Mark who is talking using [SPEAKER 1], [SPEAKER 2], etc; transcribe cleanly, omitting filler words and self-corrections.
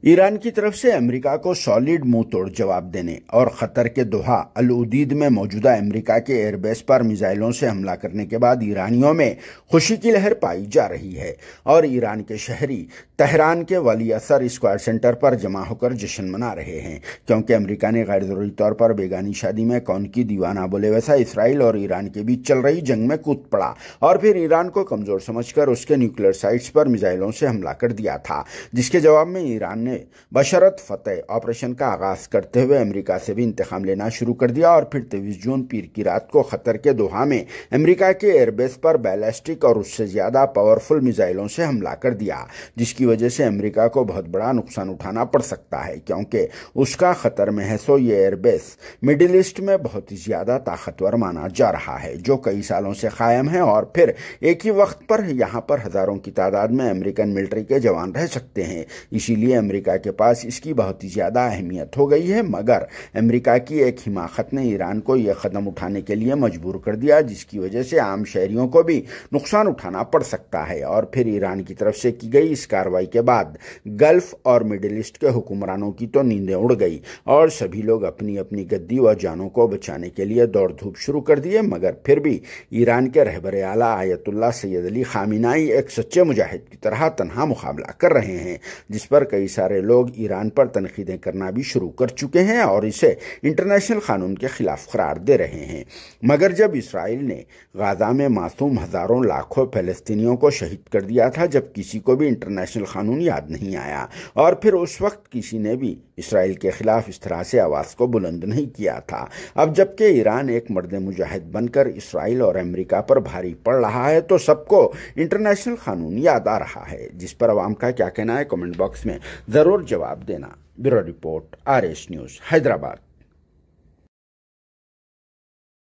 [SPEAKER 1] Iran की तरफ से अमेरिका को सॉलिड मुंह तोड़ जवाब देने और खतर के दोहा अल उदीद में मौजूदा अमेरिका के एयरबेस पर मिसाइलों से हमला करने के बाद ईरानियों में खुशी की लहर पाई जा रही है और ईरान के शहरी तेहरान के वली असर स्क्वायर सेंटर पर जमा होकर जश्न मना रहे हैं, क्योंकि अमेरिका ने गैर जरूरी तौर पर बेगानी शादी में कौन की दीवाना बोले वैसा इसराइल और ईरान के बीच चल रही जंग में कूद पड़ा और फिर ईरान को कमजोर समझकर उसके न्यूक्लियर साइट्स पर मिसाइलों से हमला कर दिया था, जिसके जवाब में ईरान ने बशरत फतेह ऑपरेशन का आगाज करते हुए अमेरिका से भी इंतकाम लेना शुरू कर दिया और फिर 23 जून पीर की रात को खतर के दोहा में अमेरिका के एयरबेस पर बैलिस्टिक और उससे ज्यादा पावरफुल मिसाइलों से हमला कर दिया, जिसकी वजह से अमेरिका को बहुत बड़ा नुकसान उठाना पड़ सकता है, क्योंकि उसका खतर में है सो ये एयरबेस मिडिल ईस्ट में बहुत ही ज्यादा ताकतवर माना जा रहा है, जो कई सालों से कायम है और फिर एक ही वक्त पर यहाँ पर हजारों की तादाद में अमेरिकन मिलिट्री के जवान रह सकते हैं। इसीलिए अमेरिका के पास इसकी बहुत ही ज्यादा अहमियत हो गई है, मगर अमेरिका की एक हिमाकत ने ईरान को यह कदम उठाने के लिए मजबूर कर दिया, जिसकी वजह से आम शहरियों को भी नुकसान उठाना पड़ सकता है। और फिर ईरान की तरफ से की गई इस कार्रवाई के बाद गल्फ और मिडिल ईस्ट के हुक्मरानों की तो नींदें उड़ गई और सभी लोग अपनी अपनी गद्दी व जानों को बचाने के लिए दौड़ धूप शुरू कर दिए, मगर फिर भी ईरान के रहबर आला आयतुल्लाह सैयद अली खामिनाई एक सच्चे मुजाहिद की तरह तनहा मुकाबला कर रहे हैं, जिस पर कई सारे लोग ईरान पर तनकीदें करना भी शुरू कर चुके हैं और इसे इंटरनेशनल कानून के खिलाफ करार दे रहे हैं। मगर जब इसराइल ने गाजा में मासूम हजारों लाखों फलस्तीनियों को शहीद कर दिया था, जब किसी को भी इंटरनेशनल कानून याद नहीं आया और फिर उस वक्त किसी ने भी इसराइल के खिलाफ इस तरह से आवाज को बुलंद नहीं किया था। अब जबकि ईरान एक मर्द मुजाहिद बनकर इसराइल और अमेरिका पर भारी पड़ रहा है, तो सबको इंटरनेशनल कानून याद आ रहा है, जिस पर अवाम का क्या कहना है कमेंट बॉक्स में जरूर जवाब देना। Bureau report, RS news, Hyderabad.